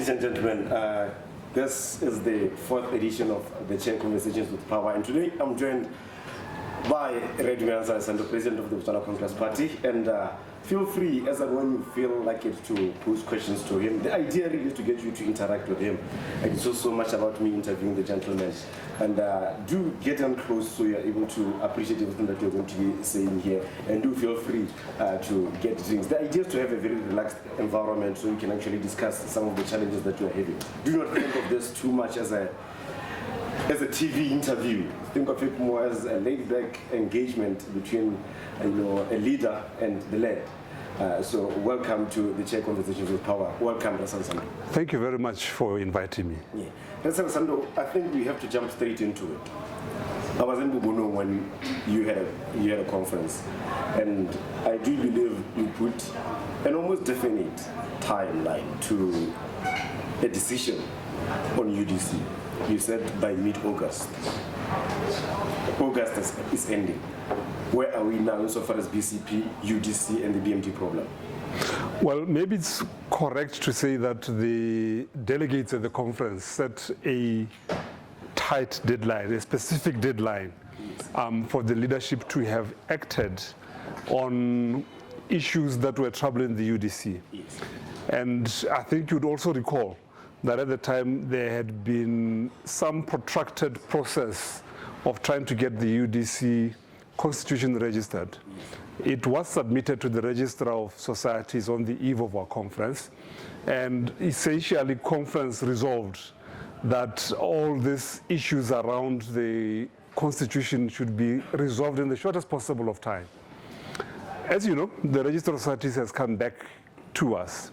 Ladies and gentlemen, this is the fourth edition of the Chair Conversations with Power, and today I'm joined by Dumelang Saleshando, President of the Botswana Congress Party, and feel free, as and when you feel like it, to pose questions to him. The idea really is to get you to interact with him, and it's also so much about me interviewing the gentleman. And do get him close so you're able to appreciate everything that you're going to be saying here, and do feel free to get drinks. The idea is to have a very relaxed environment so you can actually discuss some of the challenges that you're having. Do not think of this too much as a TV interview. Think of it more as a laid-back engagement between a leader and the led. So welcome to the Chair Conversations with Power. Welcome, Saleshando. Thank you very much for inviting me. Yeah. Saleshando, I think we have to jump straight into it. I was in Bubono when you had a conference, and I do believe you put an almost definite timeline to a decision on UDC. You said by mid-August. August is ending. Where are we now insofar as BCP, UDC, and the BMT problem? Well, maybe it's correct to say that the delegates at the conference set a tight deadline, a specific deadline, for the leadership to have acted on issues that were troubling the UDC. Yes. And I think you'd also recall that at the time there had been some protracted process of trying to get the UDC constitution registered. It was submitted to the Register of Societies on the eve of our conference, and essentially conference resolved that all these issues around the constitution should be resolved in the shortest possible of time. As you know, the Register of Societies has come back to us,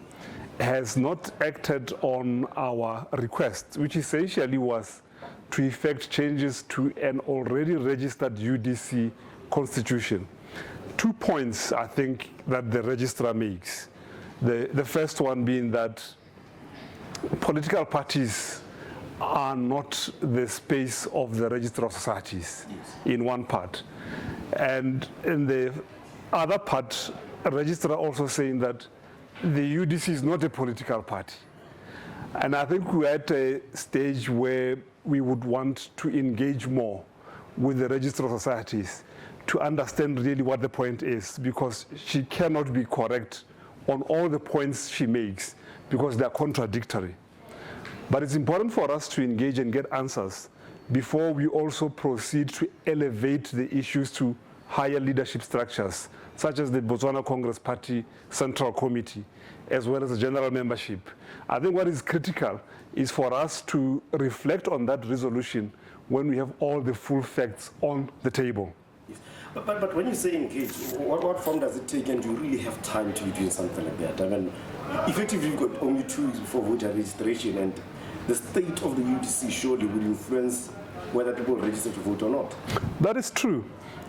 has not acted on our request, which essentially was to effect changes to an already registered UDC constitution. 2 points, I think, that the registrar makes. The first one being that political parties are not the space of the Register of Societies, in one part. And in the other part, a registrar also saying that the UDC is not a political party. And I think we're at a stage where we would want to engage more with the Register of Societies to understand really what the point is, because she cannot be correct on all the points she makes because they're contradictory. But it's important for us to engage and get answers before we also proceed to elevate the issues to higher leadership structures, such as the Botswana Congress Party Central Committee, as well as the general membership. I think what is critical is for us to reflect on that resolution when we have all the full facts on the table. Yes. But when you say engage, what form does it take, and do you really have time to be doing something like that? I mean, effectively you've got only 2 weeks before voter registration, and the state of the UDC surely will influence whether people register to vote or not. That is true.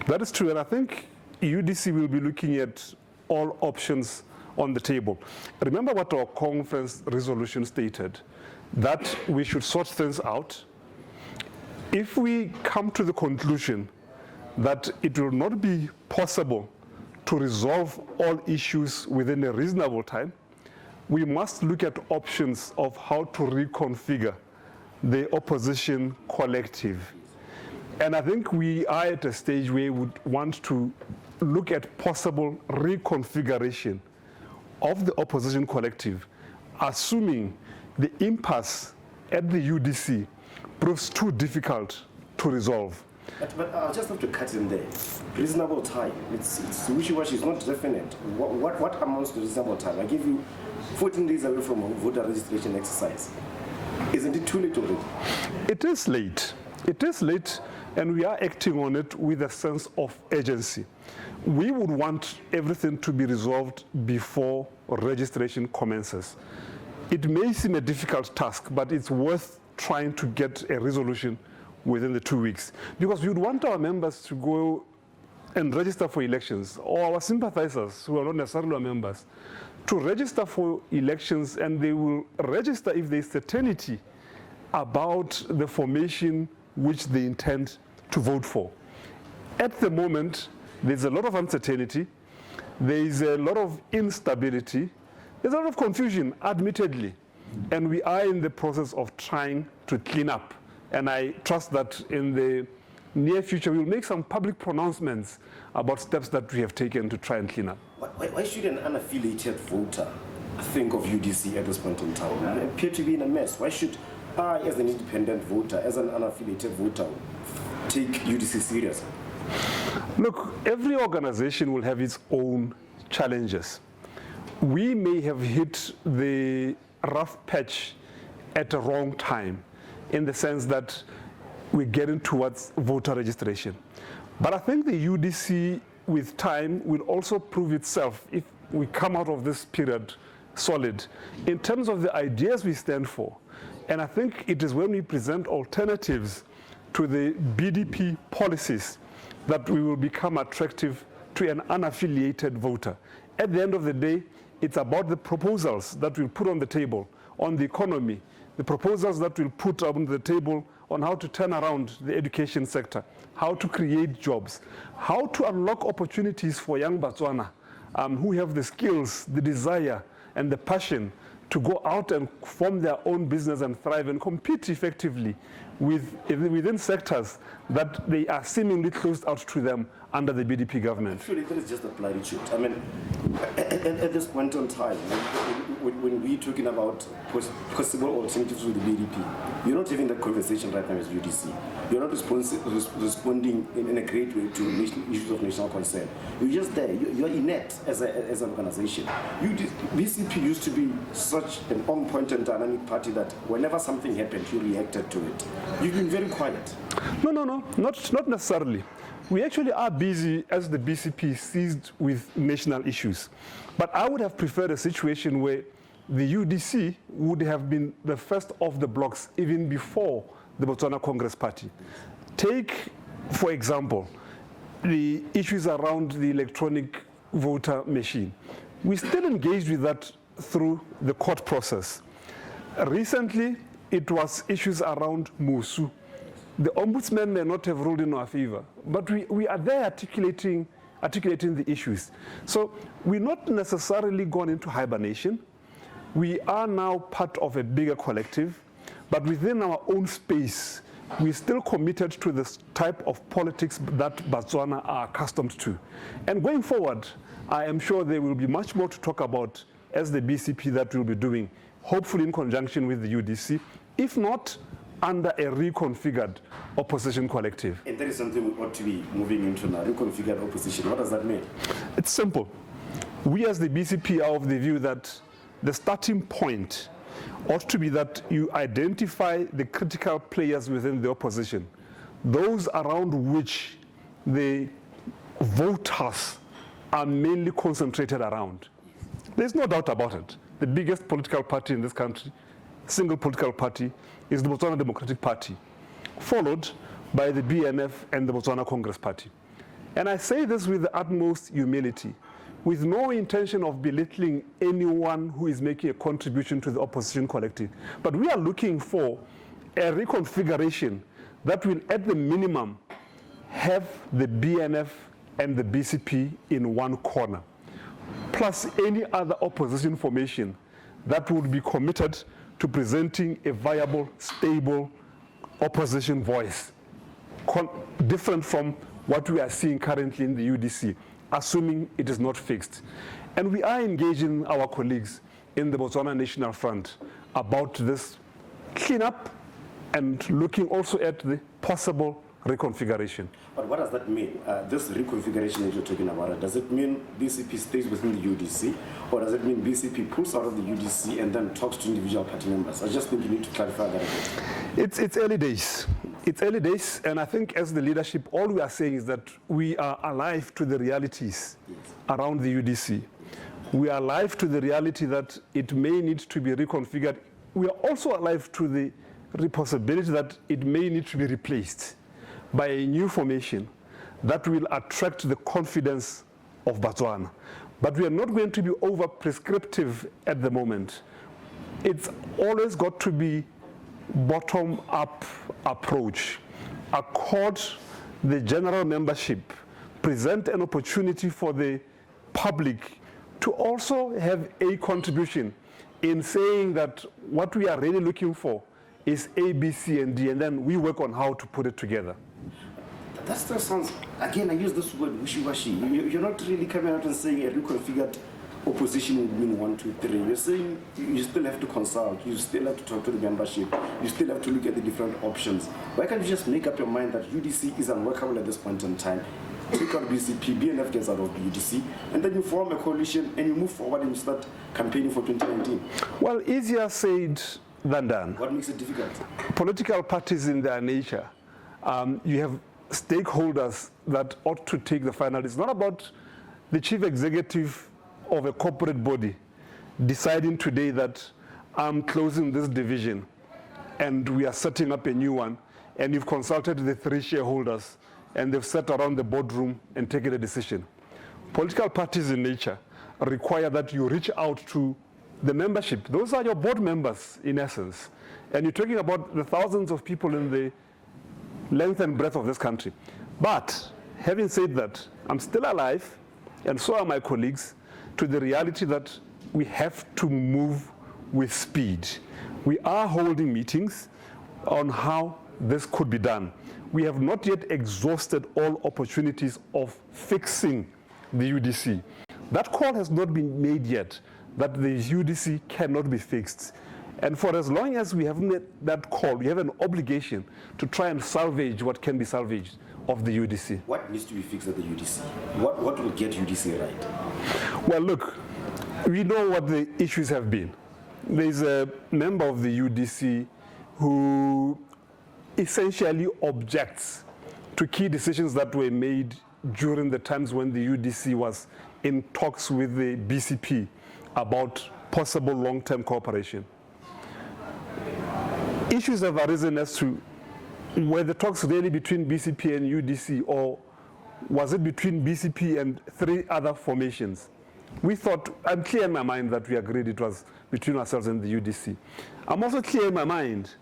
That is true, and I think UDC will be looking at all options on the table. Remember what our conference resolution stated, that we should sort things out. If we come to the conclusion that it will not be possible to resolve all issues within a reasonable time, we must look at options of how to reconfigure the opposition collective. And I think we are at a stage where we would want to look at possible reconfiguration of the opposition collective, assuming the impasse at the UDC proves too difficult to resolve. But I'll just have to cut in there. Reasonable time. It's wishy-washy. It's not definite. What amounts to reasonable time? I give you 14 days away from a voter registration exercise. Isn't it too late already? It is late. It is late, and we are acting on it with a sense of urgency. We would want everything to be resolved before registration commences. It may seem a difficult task, but it's worth trying to get a resolution within the 2 weeks, because we would want our members to go and register for elections, or our sympathizers who are not necessarily our members, to register for elections, and they will register if there is certainty about the formation which they intend to vote for. At the moment, there's a lot of uncertainty, there is a lot of instability, there's a lot of confusion, admittedly. and we are in the process of trying to clean up. And I trust that in the near future, we'll make some public pronouncements about steps that we have taken to try and clean up. Why should an unaffiliated voter think of UDC at this point in time? They appear to be in a mess. Why should I, as an independent voter, as an unaffiliated voter, take UDC seriously? Look, every organization will have its own challenges. We may have hit the rough patch at the wrong time, in the sense that we're getting towards voter registration. But I think the UDC, with time, will also prove itself if we come out of this period solid in terms of the ideas we stand for. And I think it is when we present alternatives to the BDP policies that we will become attractive to an unaffiliated voter. At the end of the day, it's about the proposals that we'll put on the table on the economy, the proposals that we'll put on the table on how to turn around the education sector, how to create jobs, how to unlock opportunities for young Botswana who have the skills, the desire, and the passion to go out and form their own business and thrive and compete effectively within sectors that they are seemingly closed out to them under the BDP government. Actually, that is just a platitude. I mean, at this point in time, when we're talking about possible alternatives with the BDP, you're not having that conversation right now as UDC. You're not responding in a great way to issues of national concern. You're just there. You're inept as an organization. BCP used to be such an on-point and dynamic party that whenever something happened, you reacted to it. You've been very quiet. No, not necessarily. We actually are busy as the BCP seized with national issues. But I would have preferred a situation where the UDC would have been the first of the blocks even before the Botswana Congress Party. Take, for example, the issues around the electronic voter machine. We still engaged with that through the court process. Recently, it was issues around Musu. The ombudsman may not have ruled in our favor, but we are there articulating the issues. So we're not necessarily gone into hibernation. We are now part of a bigger collective, but within our own space, we're still committed to this type of politics that Botswana are accustomed to. And going forward, I am sure there will be much more to talk about as the BCP that we'll be doing, hopefully in conjunction with the UDC, if not under a reconfigured opposition collective. And that is something we ought to be moving into now, reconfigured opposition. What does that mean? It's simple. We as the BCP are of the view that the starting point ought to be that you identify the critical players within the opposition, those around which the voters are mainly concentrated around. There's no doubt about it. The biggest political party in this country, single political party, is the Botswana Democratic Party, followed by the BNF and the Botswana Congress Party. And I say this with the utmost humility, with no intention of belittling anyone who is making a contribution to the opposition collective. But we are looking for a reconfiguration that will, at the minimum, have the BNF and the BCP in one corner, plus any other opposition formation that would be committed to presenting a viable, stable opposition voice, different from what we are seeing currently in the UDC, assuming it is not fixed. And we are engaging our colleagues in the Botswana National Front about this cleanup and looking also at the possible reconfiguration. But what does that mean? This reconfiguration that you're talking about, does it mean BCP stays within the UDC, or does it mean BCP pulls out of the UDC and then talks to individual party members? I just think you need to clarify that a bit. It's early days. It's early days, and I think as the leadership, all we are saying is that we are alive to the realities around the UDC. We are alive to the reality that it may need to be reconfigured. We are also alive to the possibility that it may need to be replaced by a new formation that will attract the confidence of Botswana. But we are not going to be over prescriptive at the moment. It's always got to be bottom-up approach. Accord the general membership, present an opportunity for the public to also have a contribution in saying that what we are really looking for is A, B, C, and D, and then we work on how to put it together. That still sounds, again, I use this word wishy-washy. You're not really coming out and saying a reconfigured opposition will win 1, 2, 3. You're saying you still have to consult, you still have to talk to the membership, you still have to look at the different options. Why can't you just make up your mind that UDC is unworkable at this point in time? Take out BCP, BNF gets out of the UDC, and then you form a coalition and you move forward and you start campaigning for 2019. Well, easier said than done. What makes it difficult? Political parties in their nature, you have stakeholders that ought to take the final. It's not about the chief executive of a corporate body deciding today that I'm closing this division and we are setting up a new one, and you've consulted the 3 shareholders and they've sat around the boardroom and taken a decision. Political parties in nature require that you reach out to the membership. Those are your board members, in essence. And you're talking about the thousands of people in the length and breadth of this country. But having said that, I'm still alive, and so are my colleagues, to the reality that we have to move with speed. We are holding meetings on how this could be done. We have not yet exhausted all opportunities of fixing the UDC. That call has not been made yet, that the UDC cannot be fixed. And for as long as we haven't made that call, we have an obligation to try and salvage what can be salvaged of the UDC. What needs to be fixed at the UDC? What will get UDC right? Well, look, we know what the issues have been. There's a member of the UDC who essentially objects to key decisions that were made during the times when the UDC was in talks with the BCP about possible long-term cooperation. Issues have arisen as to were the talks really between BCP and UDC, or was it between BCP and 3 other formations? We thought, I'm clear in my mind that we agreed it was between ourselves and the UDC. I'm also clear in my mind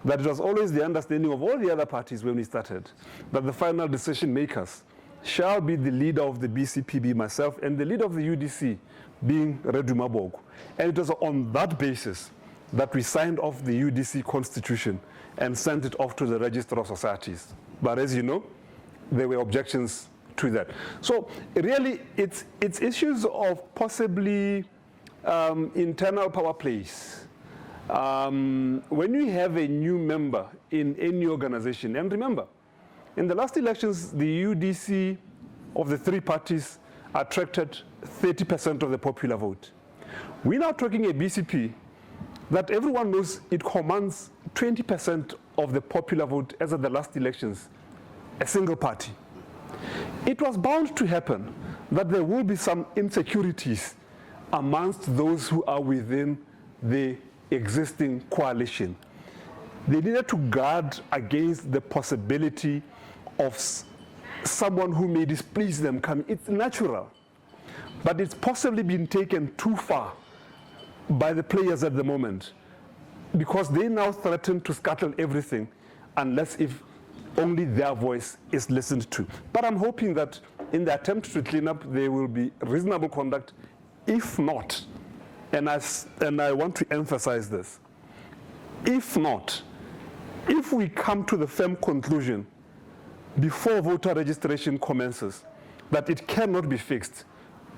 that it was always the understanding of all the other parties when we started that the final decision makers shall be the leader of the BCP, be myself, and the leader of the UDC being Redu Maboko. And it was on that basis that we signed off the UDC constitution and sent it off to the Register of Societies. But as you know, there were objections to that. So really, it's issues of possibly internal power plays. When you have a new member in any organization, and remember, in the last elections, the UDC of the 3 parties attracted 30% of the popular vote. We're now talking a BCP that everyone knows it commands 20% of the popular vote as at the last elections, a single party. It was bound to happen that there will be some insecurities amongst those who are within the existing coalition. They needed to guard against the possibility of someone who may displease them coming. It's natural, but it's possibly been taken too far by the players at the moment, because they now threaten to scuttle everything unless if only their voice is listened to. But I'm hoping that in the attempt to clean up, there will be reasonable conduct. If not, and I want to emphasize this, if not, if we come to the firm conclusion before voter registration commences that it cannot be fixed,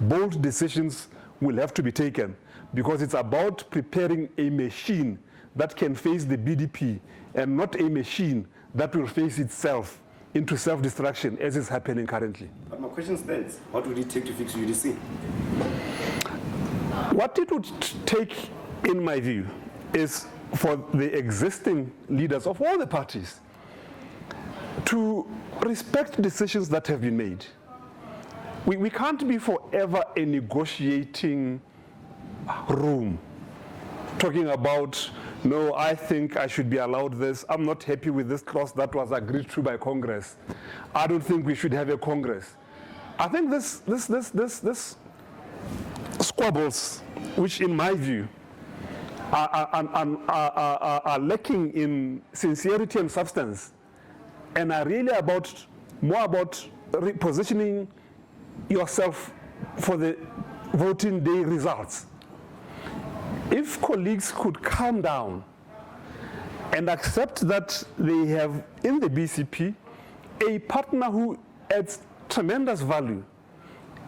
bold decisions will have to be taken, because it's about preparing a machine that can face the BDP and not a machine that will face itself into self-destruction as is happening currently. But my question stands, what would it take to fix UDC? What it would take, in my view, is for the existing leaders of all the parties to respect decisions that have been made. We can't be forever a negotiating room, talking about, no, I think I should be allowed this. I'm not happy with this clause that was agreed to by Congress. I don't think we should have a Congress. I think this squabbles, which in my view are lacking in sincerity and substance, and are really more about repositioning yourself for the voting day results. if colleagues could calm down and accept that they have in the BCP a partner who adds tremendous value,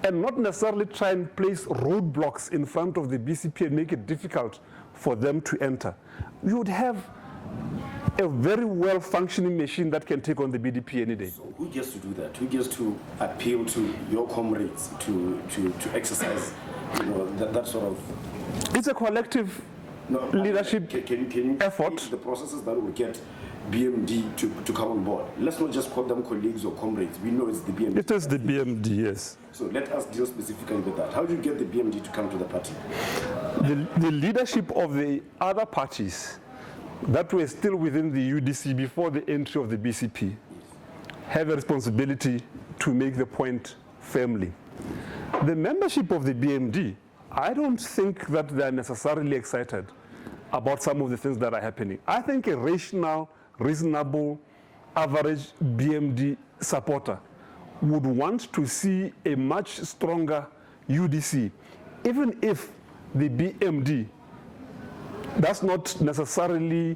and not necessarily try and place roadblocks in front of the BCP and make it difficult for them to enter, we would have a very well-functioning machine that can take on the BDP any day. So who gets to do that? Who gets to appeal to your comrades to exercise, that sort of? It's a collective leadership can you effort. The processes that will get BMD to come on board. Let's not just call them colleagues or comrades. We know it's the BMD. It is the BMD, yes. So let us deal specifically with that. How do you get the BMD to come to the party? The leadership of the other parties that were still within the UDC before the entry of the BCP have a responsibility to make the point firmly. The membership of the BMD, I don't think that they're necessarily excited about some of the things that are happening. I think a rational, reasonable, average BMD supporter would want to see a much stronger UDC, even if the BMD does not necessarily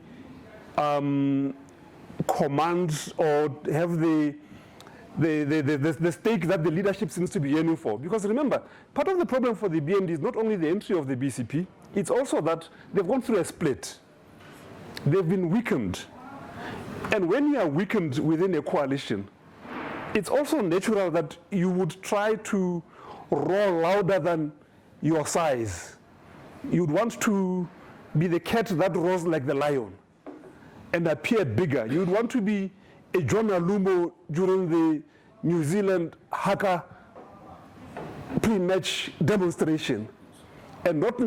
command or have the stake that the leadership seems to be yearning for. Because remember, part of the problem for the BMD is not only the entry of the BCP, it's also that they've gone through a split. They've been weakened. And when you are weakened within a coalition, it's also natural that you would try to roar louder than your size. You'd want to be the cat that roars like the lion and appear bigger. You'd want to be a John Alumo during the New Zealand haka pre-match demonstration. And not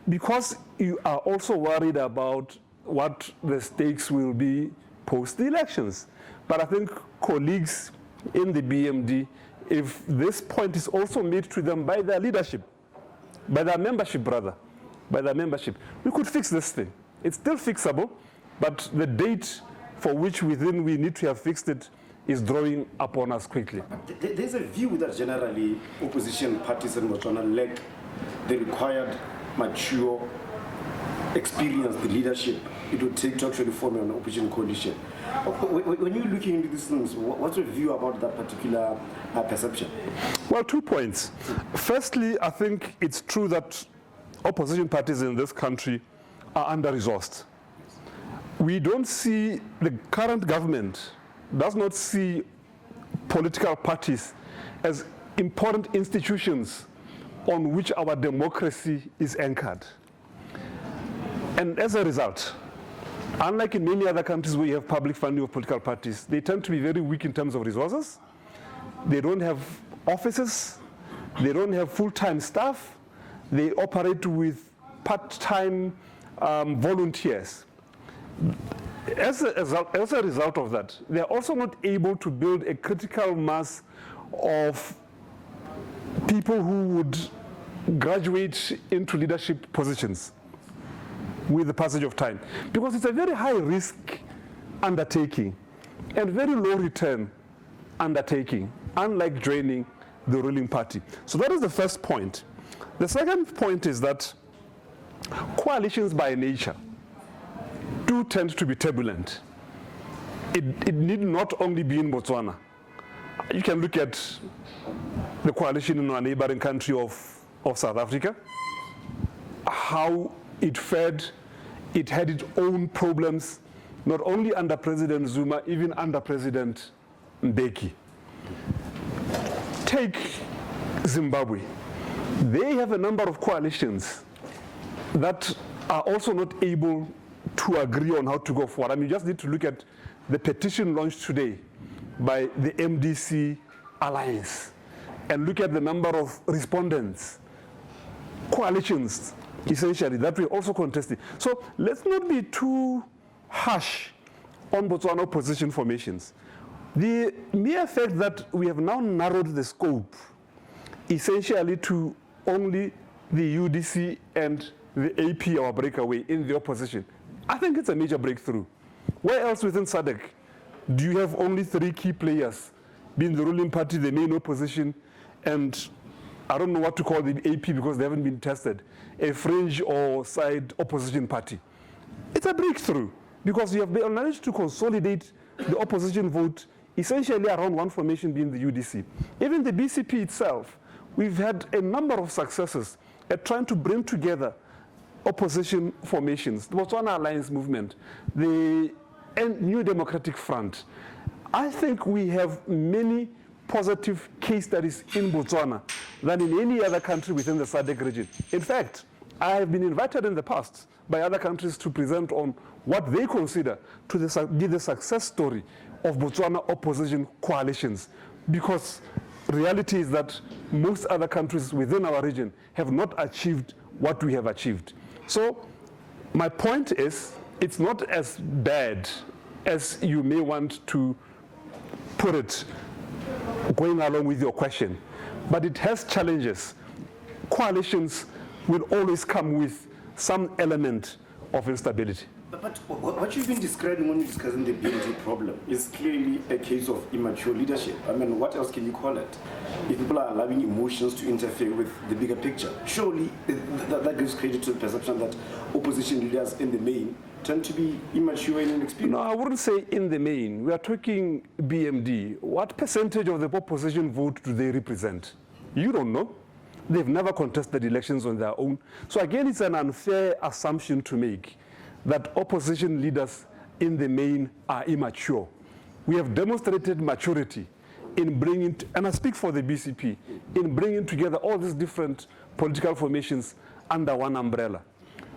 because you are also worried about what the stakes will be post the elections. But I think colleagues in the BMD, if this point is also made to them by their leadership, by their membership, we could fix this thing. It's still fixable, but the date for which we need to have fixed it is drawing upon us quickly. There's a view that generally opposition parties in Botswana lack the required mature experience, the leadership it would take to actually form an opposition coalition. When you're looking into these things, what's your view about that particular perception? Well, 2 points. Firstly, I think it's true that opposition parties in this country are under-resourced. We don't see, the current government does not see political parties as important institutions on which our democracy is anchored. And as a result, unlike in many other countries where you have public funding of political parties, they tend to be very weak in terms of resources. They don't have offices. They don't have full-time staff. They operate with part-time volunteers. As a result of that, they're also not able to build a critical mass of people who would graduate into leadership positions with the passage of time. Because it's a very high-risk undertaking and very low-return undertaking, unlike joining the ruling party. So that is the first point. The second point is that coalitions by nature do tend to be turbulent. It need not only be in Botswana. You can look at the coalition in our neighboring country of South Africa, how it fared. It had its own problems, not only under President Zuma, even under President Mbeki. Take Zimbabwe. They have a number of coalitions that are also not able to agree on how to go forward. I mean, you just need to look at the petition launched today by the MDC Alliance and look at the number of respondents, coalitions, essentially, that we're also contesting. So let's not be too harsh on Botswana opposition formations. The mere fact that we have now narrowed the scope essentially to only the UDC and the AP, our breakaway, in the opposition, I think it's a major breakthrough. Where else within SADC do you have only 3 key players, being the ruling party, the main opposition, and I don't know what to call the AP because they haven't been tested, a fringe or side opposition party. It's a breakthrough because you have managed to consolidate the opposition vote essentially around one formation being the UDC. Even the BCP itself, we've had a number of successes at trying to bring together opposition formations, the Botswana Alliance Movement, the New Democratic Front. I think we have many positive case studies in Botswana than in any other country within the SADC region. In fact, I have been invited in the past by other countries to present on what they consider to be the success story of Botswana opposition coalitions, because reality is that most other countries within our region have not achieved what we have achieved. So my point is, it's not as bad as you may want to put it, going along with your question, but it has challenges. Coalitions will always come with some element of instability. But what you've been describing when you're discussing the BNG problem is clearly a case of immature leadership. I mean, what else can you call it? If people are allowing emotions to interfere with the bigger picture, surely that gives credit to the perception that opposition leaders in the main tend to be immature and inexperienced. No, I wouldn't say in the main. We are talking BMD. What percentage of the opposition vote do they represent? You don't know. They've never contested elections on their own. So again, it's an unfair assumption to make that opposition leaders in the main are immature. We have demonstrated maturity in bringing, and I speak for the BCP, in bringing together all these different political formations under one umbrella.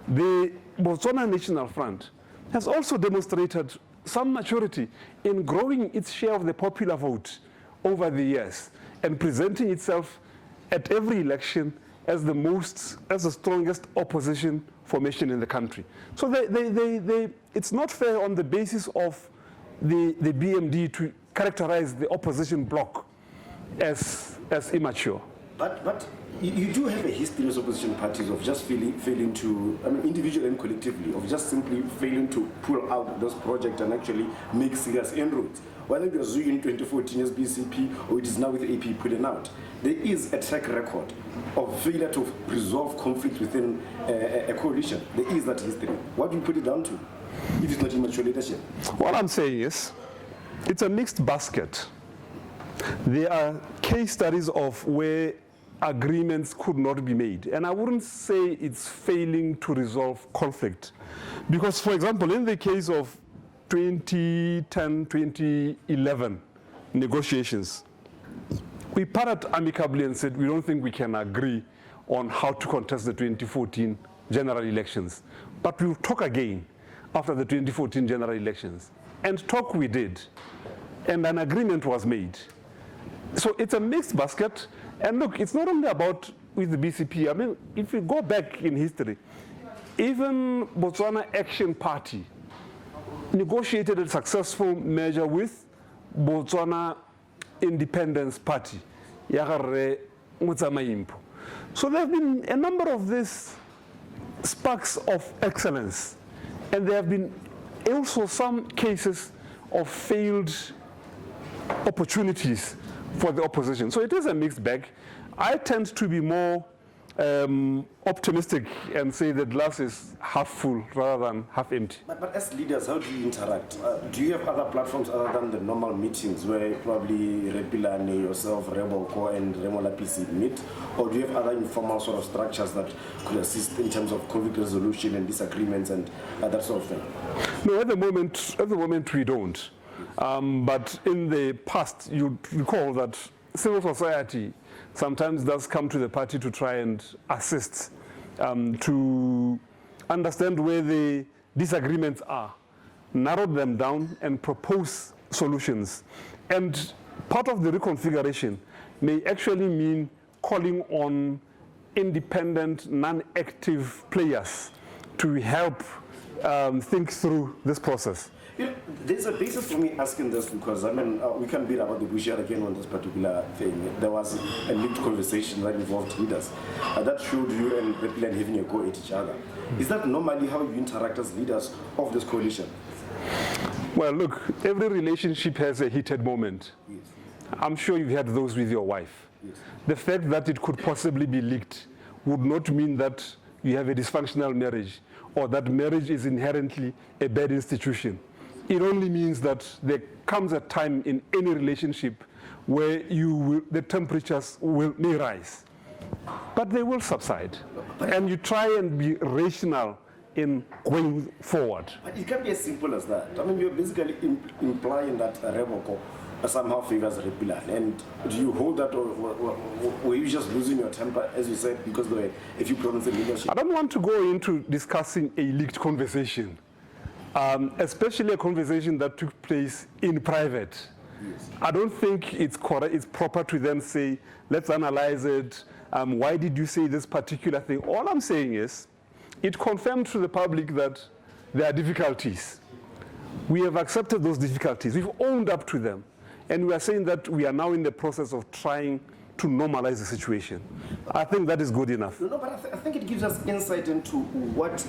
The Botswana National Front has also demonstrated some maturity in growing its share of the popular vote over the years and presenting itself at every election as the strongest opposition formation in the country. So it's not fair on the basis of the BMD to characterize the opposition bloc as immature. But you do have a history as opposition parties of just failing to, I mean, individually and collectively, of just simply failing to pull out those projects and actually make serious inroads. Whether it was in 2014 as BCP or it is now with AP pulling out, there is a track record of failure to resolve conflict within a coalition. There is that history. What do you put it down to if it's not immature leadership? What I'm saying is, it's a mixed basket. There are case studies of where agreements could not be made. And I wouldn't say it's failing to resolve conflict. Because, for example, in the case of 2010, 2011 negotiations, we parted amicably and said we don't think we can agree on how to contest the 2014 general elections. But we'll talk again after the 2014 general elections. And talk we did. And an agreement was made. So it's a mixed basket. And look, it's not only about with the BCP. I mean, if you go back in history, even Botswana Action Party negotiated a successful measure with Botswana Independence Party. So there have been a number of these sparks of excellence. And there have been also some cases of failed opportunities for the opposition. So it is a mixed bag. I tend to be more optimistic and say the glass is half full rather than half empty. But as leaders, how do you interact? Do you have other platforms other than the normal meetings where probably Repilane, yourself, Reboko, and Remola PC meet? Or do you have other informal sort of structures that could assist in terms of conflict resolution and disagreements and that sort of thing? No, at the moment we don't. But in the past, you recall that civil society sometimes does come to the party to try and assist, to understand where the disagreements are, narrow them down and propose solutions. And part of the reconfiguration may actually mean calling on independent, non-active players to help think through this process. You know, there's a basis for me asking this because, I mean, we can beat about the bush again on this particular thing. There was a linked conversation that involved leaders that showed you and Replan having a go at each other. Is that normally how you interact as leaders of this coalition? Well, look, every relationship has a heated moment. Yes. I'm sure you've had those with your wife. Yes. The fact that it could possibly be leaked would not mean that you have a dysfunctional marriage or that marriage is inherently a bad institution. It only means that there comes a time in any relationship where the temperatures may rise, but they will subside. And you try and be rational in going forward. But it can't be as simple as that. I mean, you're basically implying that Reboko somehow favors Repilan. And do you hold that, or were you just losing your temper, as you said, because there were a few problems in leadership? I don't want to go into discussing a leaked conversation, especially a conversation that took place in private. Yes. I don't think it's proper to then say, let's analyze it. Why did you say this particular thing? All I'm saying is, it confirmed to the public that there are difficulties. We have accepted those difficulties. We've owned up to them. And we are saying that we are now in the process of trying to normalize the situation. I think that is good enough. No, but I think it gives us insight into what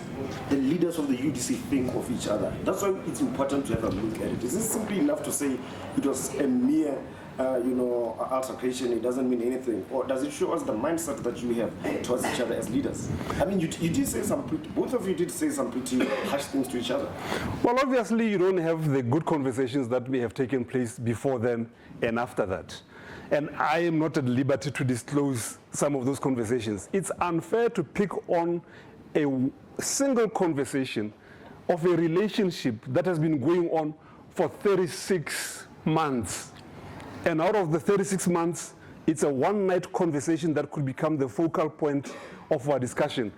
the leaders of the UDC think of each other. That's why it's important to have a look at it. Is it simply enough to say it was a mere altercation, it doesn't mean anything? Or does it show us the mindset that you have towards each other as leaders? I mean, you did say both of you did say some pretty harsh things to each other. Well, obviously, you don't have the good conversations that may have taken place before then and after that. And I am not at liberty to disclose some of those conversations. It's unfair to pick on a single conversation of a relationship that has been going on for 36 months. And out of the 36 months, it's a one-night conversation that could become the focal point of our discussion.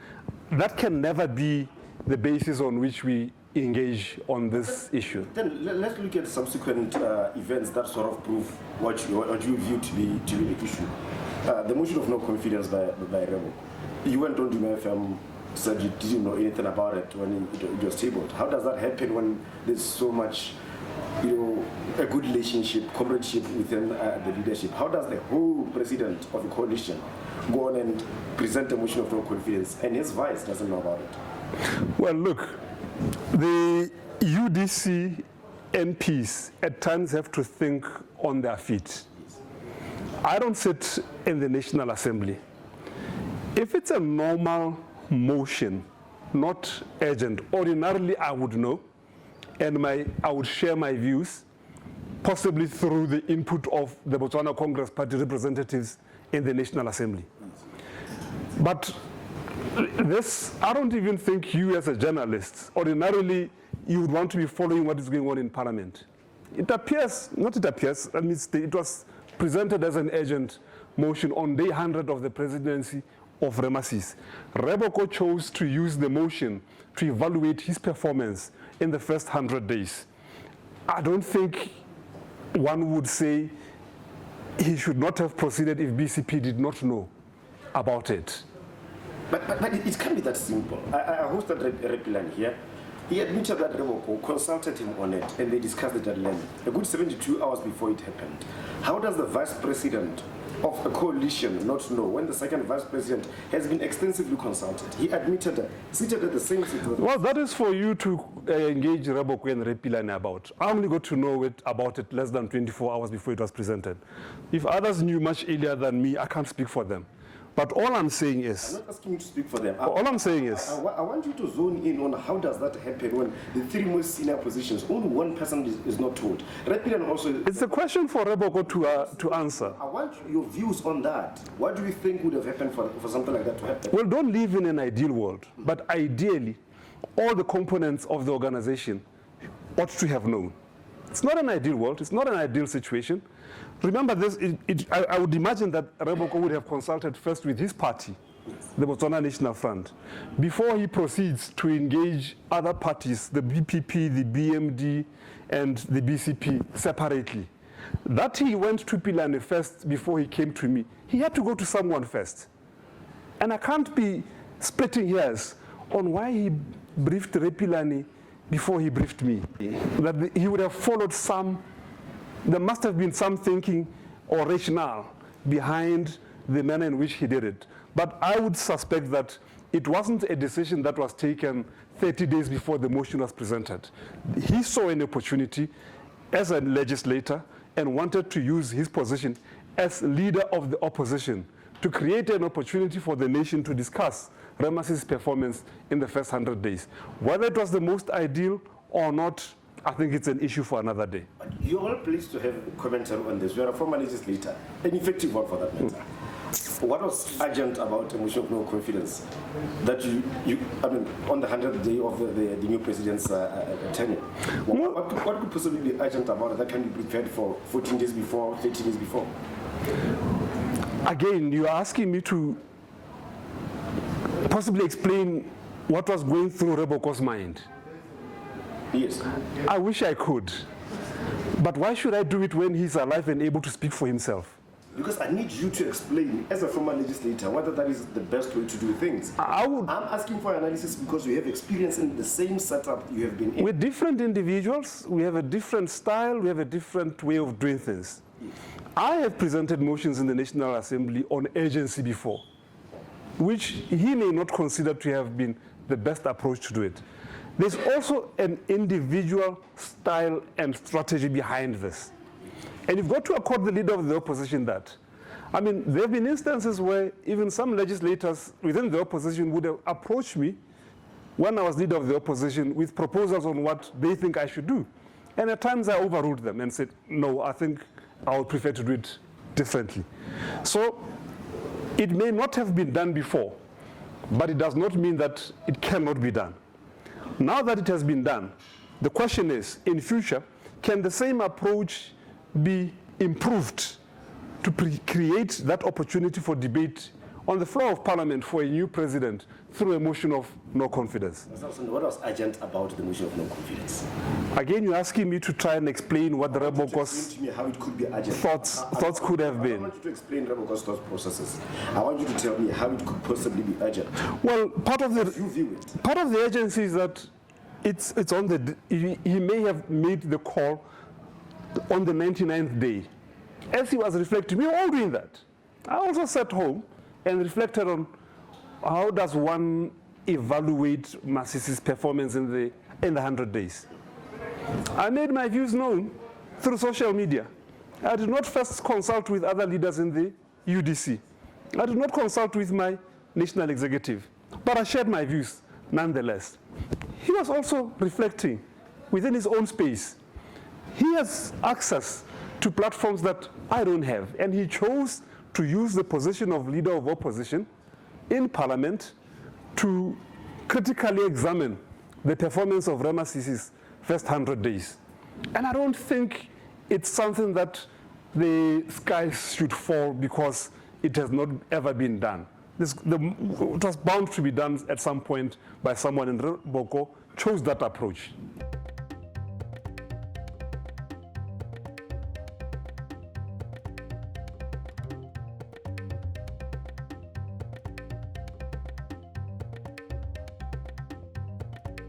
That can never be the basis on which we engage on this issue. Then let's look at subsequent events that sort of prove what you view to be the issue. The motion of no confidence by Rebo. You went on Dumelang FM, said you didn't know anything about it when it was tabled. How does that happen when there's so much, a good relationship, comradeship within the leadership? How does the whole president of a coalition go on and present a motion of no confidence and his vice doesn't know about it? Well, look, the UDC MPs at times have to think on their feet. I don't sit in the National Assembly. If it's a normal motion, not urgent, ordinarily I would know, and I would share my views, possibly through the input of the Botswana Congress Party representatives in the National Assembly. But this, I don't even think you as a journalist, ordinarily you would want to be following what is going on in Parliament. It appears, I mean, it was presented as an urgent motion on day 100 of the presidency of Remasis. Reboko chose to use the motion to evaluate his performance in the first 100 days. I don't think one would say he should not have proceeded if BCP did not know about it. But it can't be that simple. I hosted Repilan here. He admitted that Reboko consulted him on it and they discussed it at length, a good 72 hours before it happened. How does the vice president of a coalition not know when the second vice president has been extensively consulted? He admitted, seated at the same seat. Well, that is for you to engage Reboko and Repilan about. I only got to know about it less than 24 hours before it was presented. If others knew much earlier than me, I can't speak for them. But all I'm saying is... I'm not asking you to speak for them. All I'm saying is... I want you to zone in on how does that happen when the three most senior positions, only one person is not told. Repilan also... It's a question for Reboko to answer. I want your views on that. What do you think would have happened for something like that to happen? Well, don't live in an ideal world. But ideally, all the components of the organization ought to have known. It's not an ideal world. It's not an ideal situation. Remember this, I would imagine that Reboko would have consulted first with his party, the Botswana National Front, before he proceeds to engage other parties, the BPP, the BMD, and the BCP separately. That he went to Pilane first before he came to me. He had to go to someone first. And I can't be splitting hairs on why he briefed Repilani before he briefed me. That he would have followed there must have been some thinking or rationale behind the manner in which he did it. But I would suspect that it wasn't a decision that was taken 30 days before the motion was presented. He saw an opportunity as a legislator and wanted to use his position as leader of the opposition to create an opportunity for the nation to discuss Ramas's performance in the first 100 days. Whether it was the most ideal or not, I think it's an issue for another day. You're all pleased to have a commentary on this. You're a former legislator, an effective one for that matter. What was urgent about a motion of no confidence that I mean, on the 100th day of the new president's tenure? What could possibly be urgent about it that can be prepared for 14 days before, 30 days before? Again, you're asking me to possibly explain what was going through Reboko's mind. Yes. I wish I could. But why should I do it when he's alive and able to speak for himself? Because I need you to explain, as a former legislator, whether that is the best way to do things. I'm asking for analysis because you have experience in the same setup you have been in. We're different individuals. We have a different style. We have a different way of doing things. Yes. I have presented motions in the National Assembly on urgency before, which he may not consider to have been the best approach to do it. There's also an individual style and strategy behind this. And you've got to accord the leader of the opposition that. I mean, there have been instances where even some legislators within the opposition would have approached me when I was leader of the opposition with proposals on what they think I should do. And at times I overruled them and said, no, I think I would prefer to do it differently. So it may not have been done before, but it does not mean that it cannot be done. Now that it has been done, the question is, in future, can the same approach be improved to create that opportunity for debate on the floor of Parliament for a new president through a motion of no confidence? What was urgent about the motion of no confidence? Again, you're asking me to try and explain what the Reboko's thoughts could have been. I don't want you to explain Reboko's thought processes. I want you to tell me how it could possibly be urgent. Well, part of the urgency is that it's on the. He may have made the call on the 99th day. As he was reflecting, we were all doing that. I also sat home and reflected on how does one evaluate Masisi's performance in the 100 days. I made my views known through social media. I did not first consult with other leaders in the UDC. I did not consult with my national executive, but I shared my views nonetheless. He was also reflecting within his own space. He has access to platforms that I don't have, and he chose to use the position of leader of opposition in Parliament to critically examine the performance of Ramasisi's first 100 days. And I don't think it's something that the skies should fall because it has not ever been done. It was bound to be done at some point by someone, and Reboko chose that approach.